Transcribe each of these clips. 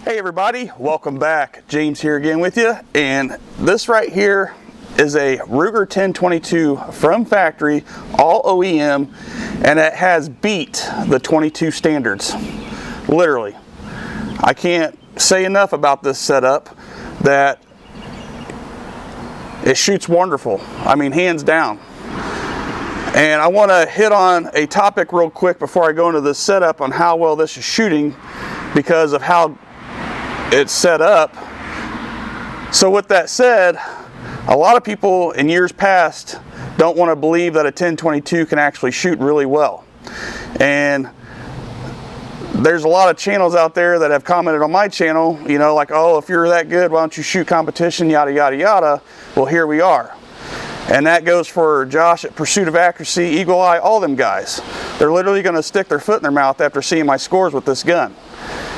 Hey everybody, welcome back. James here again with you, and this right here is a Ruger 1022 from factory, all OEM, and it has beat the 22 standards. Literally. I can't say enough about this setup, that it shoots wonderful. I mean, hands down. And I want to hit on a topic real quick before I go into this setup on how well this is shooting because of how it's set up. So with that said, a lot of people in years past don't want to believe that a 1022 can actually shoot really well. And there's a lot of channels out there that have commented on my channel, you know, like, oh, if you're that good, why don't you shoot competition, yada, yada, yada. Well, here we are. And that goes for Josh at Pursuit of Accuracy, Eagle Eye, all them guys. They're literally going to stick their foot in their mouth after seeing my scores with this gun.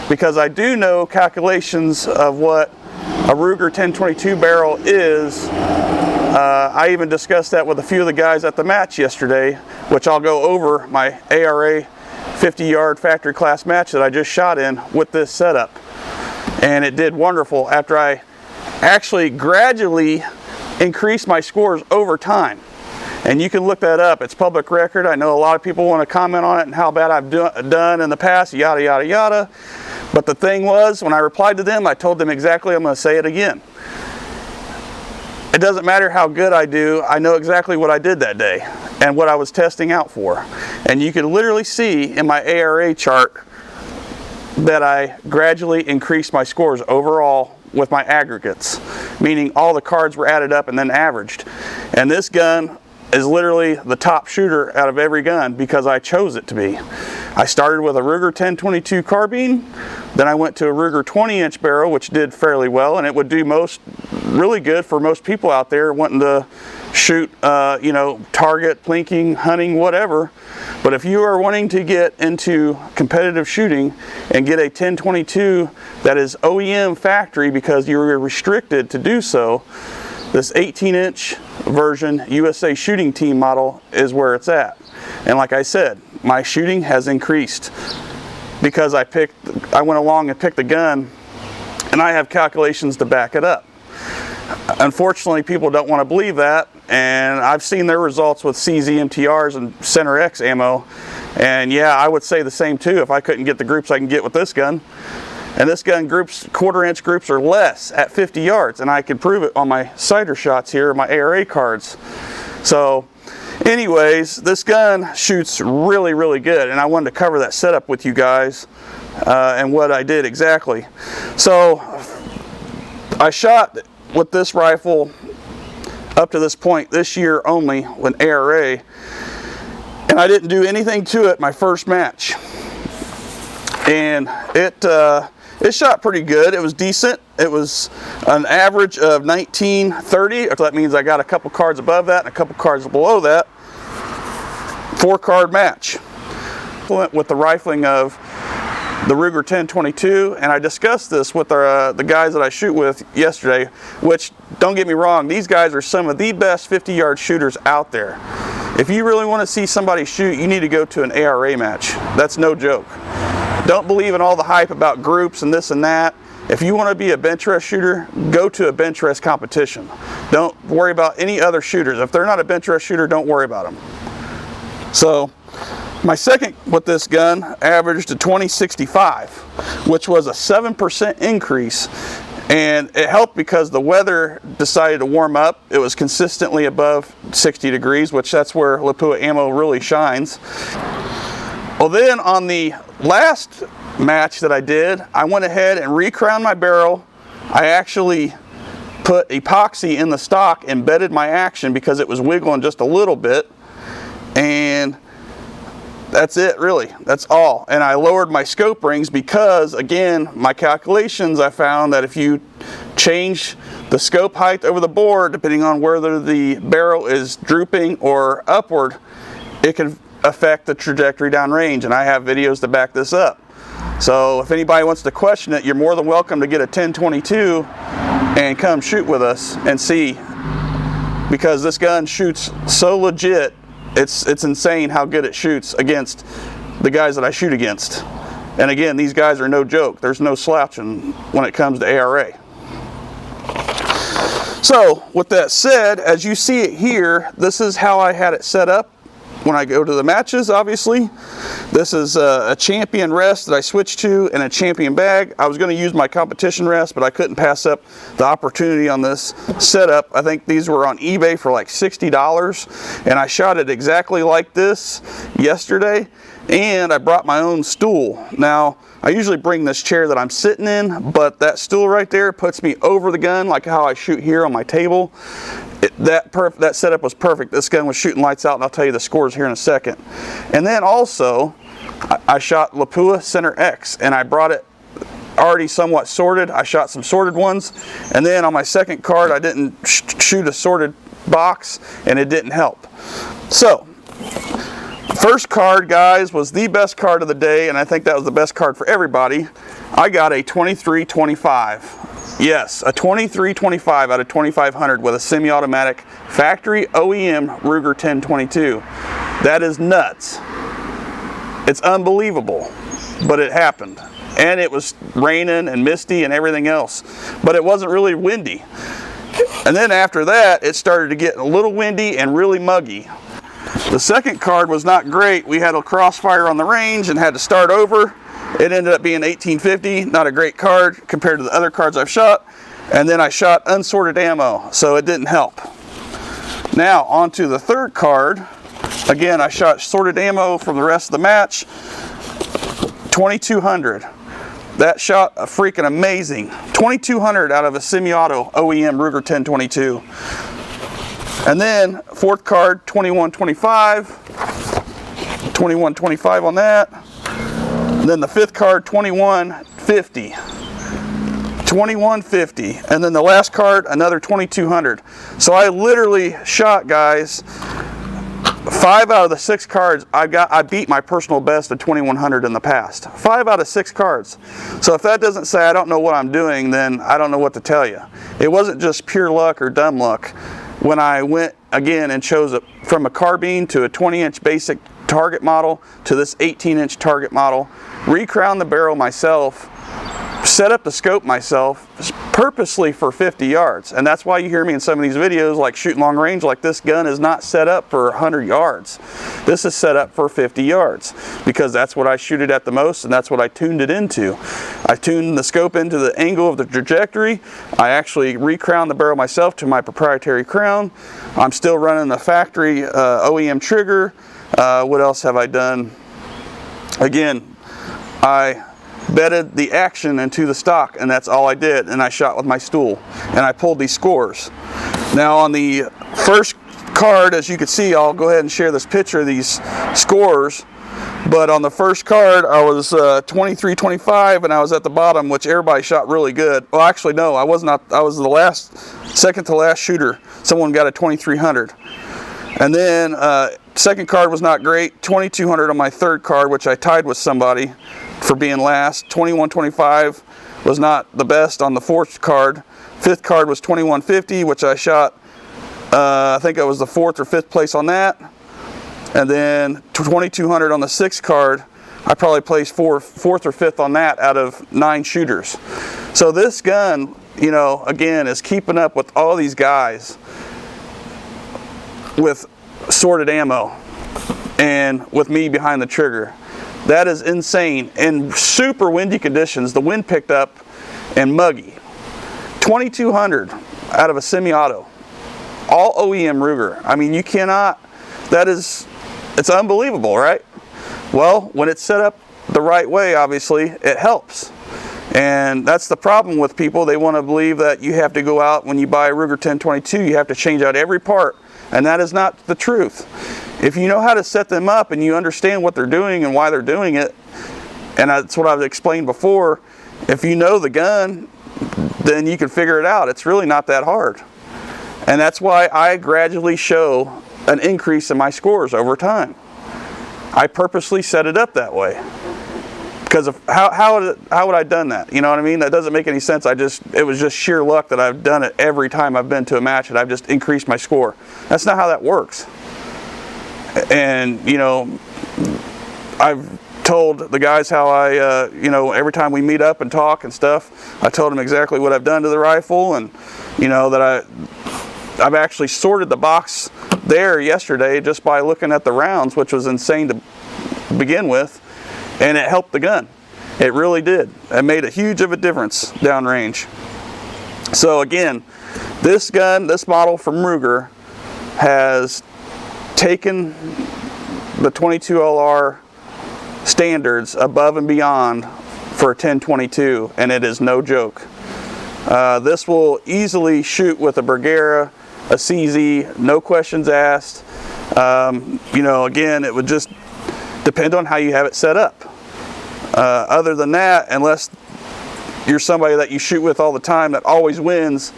Because I do know calculations of what a Ruger 1022 barrel is. I even discussed that with a few of the guys at the match yesterday, which I'll go over my ARA 50-yard factory class match that I just shot in with this setup. And it did wonderful after I actually gradually increased my scores over time. And you can look that up. It's public record. I know a lot of people want to comment on it and how bad I've done in the past, yada, yada, yada. But the thing was, when I replied to them, I told them exactly, I'm going to say it again. It doesn't matter how good I do, I know exactly what I did that day and what I was testing out for. And you can literally see in my ARA chart that I gradually increased my scores overall with my aggregates, meaning all the cards were added up and then averaged. And this gun is literally the top shooter out of every gun because I chose it to be. I started with a Ruger 1022 carbine, then I went to a Ruger 20-inch barrel, which did fairly well, and it would do really good for most people out there wanting to shoot, you know, target, plinking, hunting, whatever. But if you are wanting to get into competitive shooting and get a 1022 that is OEM factory because you're restricted to do so, this 18-inch version USA Shooting Team model is where it's at. And like I said, my shooting has increased because I went along and picked the gun, and I have calculations to back it up. Unfortunately, people don't want to believe that, and I've seen their results with CZ MTRs and Center X ammo, and yeah, I would say the same too if I couldn't get the groups I can get with this gun. And this gun groups, quarter-inch groups or less at 50 yards, and I can prove it on my sighter shots here, my ARA cards. So anyways, this gun shoots really, really good, and I wanted to cover that setup with you guys and what I did exactly. So I shot with this rifle up to this point this year only with ARA, and I didn't do anything to it my first match. And it shot pretty good. It was decent. It was an average of 1930. That means I got a couple cards above that and a couple cards below that. 4-card match. With the rifling of the Ruger 1022, and I discussed this with the guys that I shoot with yesterday, which, don't get me wrong, these guys are some of the best 50-yard shooters out there. If you really want to see somebody shoot, you need to go to an ARA match. That's no joke. Don't believe in all the hype about groups and this and that. If you want to be a bench rest shooter, go to a bench rest competition. Don't worry about any other shooters. If they're not a bench rest shooter, don't worry about them. So my second with this gun averaged a 2065, which was a 7% increase. And it helped because the weather decided to warm up. It was consistently above 60 degrees, which that's where Lapua ammo really shines. Well, then on the last match that I did, I went ahead and recrowned my barrel. I actually put epoxy in the stock, embedded my action because it was wiggling just a little bit. And that's it, really. That's all. And I lowered my scope rings because, again, my calculations, I found that if you change the scope height over the board, depending on whether the barrel is drooping or upward, it can affect the trajectory downrange, and I have videos to back this up. So if anybody wants to question it, you're more than welcome to get a 1022 and come shoot with us and see, because this gun shoots so legit. It's insane how good it shoots against the guys that I shoot against. And again, these guys are no joke. There's no slouching when it comes to ARA. So with that said, as you see it here, this is how I had it set up when I go to the matches. Obviously, this is a champion rest that I switched to and a champion bag. I was going to use my competition rest, but I couldn't pass up the opportunity on this setup. I think these were on eBay for like $60, and I shot it exactly like this yesterday, and I brought my own stool. Now, I usually bring this chair that I'm sitting in, but that stool right there puts me over the gun, like how I shoot here on my table. That setup was perfect. This gun was shooting lights out, and I'll tell you the scores here in a second. And then also, I shot Lapua Center X, and I brought it already somewhat sorted. I shot some sorted ones, and then on my second card, I didn't shoot a sorted box, and it didn't help. So, first card, guys, was the best card of the day, and I think that was the best card for everybody. I got a 2325. Yes, a 2325 out of 2500 with a semi-automatic factory OEM Ruger 1022. That is nuts. It's unbelievable, but it happened. And it was raining and misty and everything else, but it wasn't really windy. And then after that, it started to get a little windy and really muggy. The second card was not great. We had a crossfire on the range and had to start over. It ended up being 1850, not a great card compared to the other cards I've shot. And then I shot unsorted ammo, so it didn't help. Now, on to the third card. Again, I shot sorted ammo from the rest of the match. 2200. That shot a freaking amazing. 2200 out of a semi-auto OEM Ruger 1022. And then, fourth card, 2125. 2125 on that. And then the fifth card, 2150. 2150. And then the last card, another 2200. So I literally shot, guys, 5 out of the 6 cards I beat my personal best of 2100 in the past. 5 out of 6 cards. So if that doesn't say I don't know what I'm doing, then I don't know what to tell you. It wasn't just pure luck or dumb luck. When I went again and chose from a carbine to a 20-inch basic target model to this 18-inch target model, recrowned the barrel myself, set up the scope myself purposely for 50 yards. And that's why you hear me in some of these videos like shooting long range, like this gun is not set up for 100 yards. This is set up for 50 yards because that's what I shoot it at the most, and that's what I tuned it into. I tuned the scope into the angle of the trajectory. I actually recrowned the barrel myself to my proprietary crown. I'm still running the factory OEM trigger. What else have I done? Again, I bedded the action into the stock, and that's all I did, and I shot with my stool, and I pulled these scores. Now on the first card, as you can see, I'll go ahead and share this picture of these scores, but on the first card I was 2325, and I was at the bottom, which everybody shot really good. Well, actually no, I was not. I was the second to last shooter. Someone got a 2300. And then second card was not great. 2200 on my third card, which I tied with somebody for being last. 2125 was not the best on the fourth card. Fifth card was 2150, which I shot, I think I was the fourth or fifth place on that. And then 2200 on the sixth card, I probably placed fourth or fifth on that out of 9 shooters. So this gun, you know, again, is keeping up with all these guys with sorted ammo and with me behind the trigger. That is insane. In super windy conditions, the wind picked up and muggy. 2200 out of a semi-auto. All OEM Ruger. I mean, you cannot, it's unbelievable, right? Well, when it's set up the right way, obviously, it helps. And that's the problem with people. They want to believe that you have to go out, when you buy a Ruger 1022, you have to change out every part. And that is not the truth. If you know how to set them up and you understand what they're doing and why they're doing it, and that's what I've explained before, if you know the gun, then you can figure it out. It's really not that hard. And that's why I gradually show an increase in my scores over time. I purposely set it up that way. Because of how would I have done that? You know what I mean? That doesn't make any sense. It was just sheer luck that I've done it every time I've been to a match, and I've just increased my score. That's not how that works. And you know, I've told the guys how I, you know, every time we meet up and talk and stuff, I told them exactly what I've done to the rifle, and, you know, that I've actually sorted the box there yesterday just by looking at the rounds, which was insane to begin with, and it helped the gun. It really did. It made a huge of a difference downrange. So again, this gun, this model from Ruger, has taken the 22 LR standards above and beyond for a 10/22, and it is no joke. This will easily shoot with a Bergera, a CZ, no questions asked. You know, again, it would just depend on how you have it set up. Other than that, unless you're somebody that you shoot with all the time that always wins,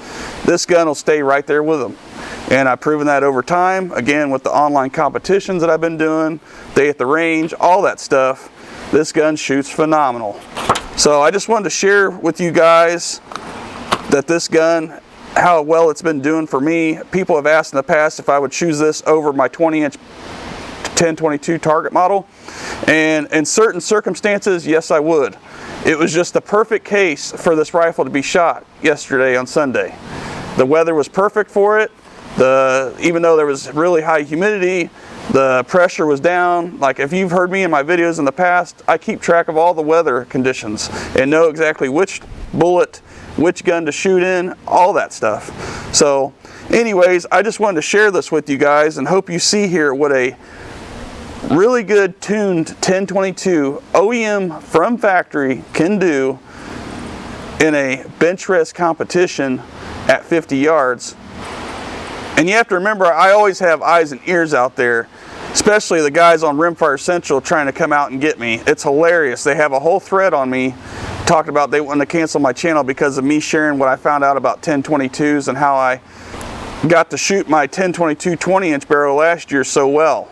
this gun will stay right there with them. And I've proven that over time, again, with the online competitions that I've been doing, day at the range, all that stuff. This gun shoots phenomenal. So I just wanted to share with you guys that this gun, how well it's been doing for me. People have asked in the past if I would choose this over my 20-inch 10/22 target model, and in certain circumstances, yes, I would. It was just the perfect case for this rifle to be shot yesterday on Sunday. The weather was perfect for it. Even though there was really high humidity, the pressure was down. Like, if you've heard me in my videos in the past, I keep track of all the weather conditions and know exactly which bullet, which gun to shoot in, all that stuff. So anyways, I just wanted to share this with you guys and hope you see here what a really good tuned 10/22 OEM from factory can do in a bench rest competition at 50 yards. And you have to remember, I always have eyes and ears out there, especially the guys on Rimfire Central trying to come out and get me. It's hilarious. They have a whole thread on me talking about they wanted to cancel my channel because of me sharing what I found out about 10/22s and how I got to shoot my 10/22 20-inch barrel last year so well.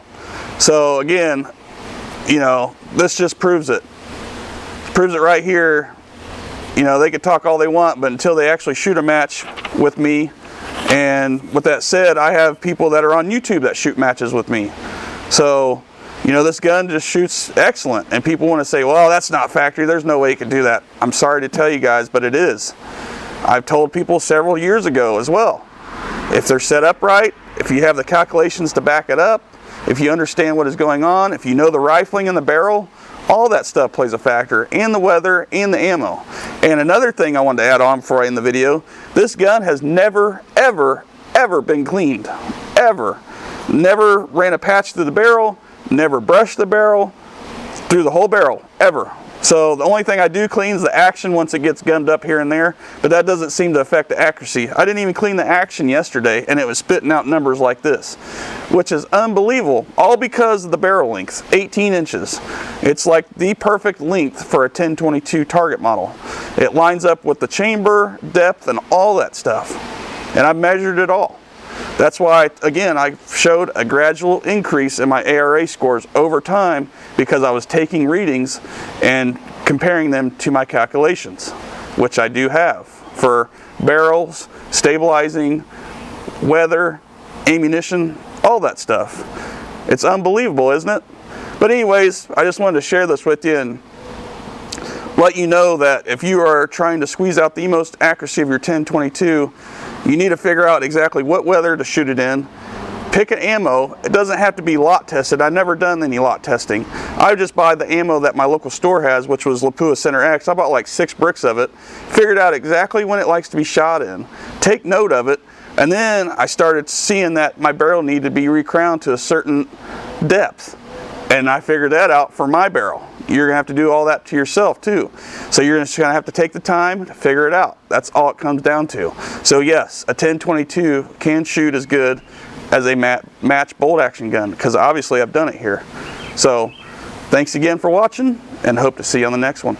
So again, you know, this just proves it. Proves it right here. You know, they could talk all they want, but until they actually shoot a match with me. And with that said, I have people that are on YouTube that shoot matches with me. So, you know, this gun just shoots excellent. And people want to say, well, that's not factory. There's no way you can do that. I'm sorry to tell you guys, but it is. I've told people several years ago as well. If they're set up right, if you have the calculations to back it up, if you understand what is going on, if you know the rifling in the barrel, all that stuff plays a factor, and the weather and the ammo. And another thing I wanted to add on before I end the video, this gun has never, ever, ever been cleaned. Ever. Never ran a patch through the barrel, never brushed the barrel, through the whole barrel, ever. So the only thing I do clean is the action once it gets gummed up here and there, but that doesn't seem to affect the accuracy. I didn't even clean the action yesterday, and it was spitting out numbers like this, which is unbelievable, all because of the barrel length, 18 inches. It's like the perfect length for a 10/22 target model. It lines up with the chamber, depth, and all that stuff. And I've measured it all. That's why, again, I showed a gradual increase in my ARA scores over time, because I was taking readings and comparing them to my calculations, which I do have for barrels, stabilizing, weather, ammunition, all that stuff. It's unbelievable, isn't it? But anyways, I just wanted to share this with you and let you know that if you are trying to squeeze out the most accuracy of your 10/22, you need to figure out exactly what weather to shoot it in. Pick an ammo. It doesn't have to be lot tested. I've never done any lot testing. I just buy the ammo that my local store has, which was Lapua Center X. I bought like 6 bricks of it, figured out exactly when it likes to be shot in, take note of it, and then I started seeing that my barrel needed to be recrowned to a certain depth. And I figured that out for my barrel. You're gonna have to do all that to yourself too. So you're just gonna have to take the time to figure it out. That's all it comes down to. So yes, a 10/22 can shoot as good as a match bolt action gun, because obviously I've done it here. So thanks again for watching, and hope to see you on the next one.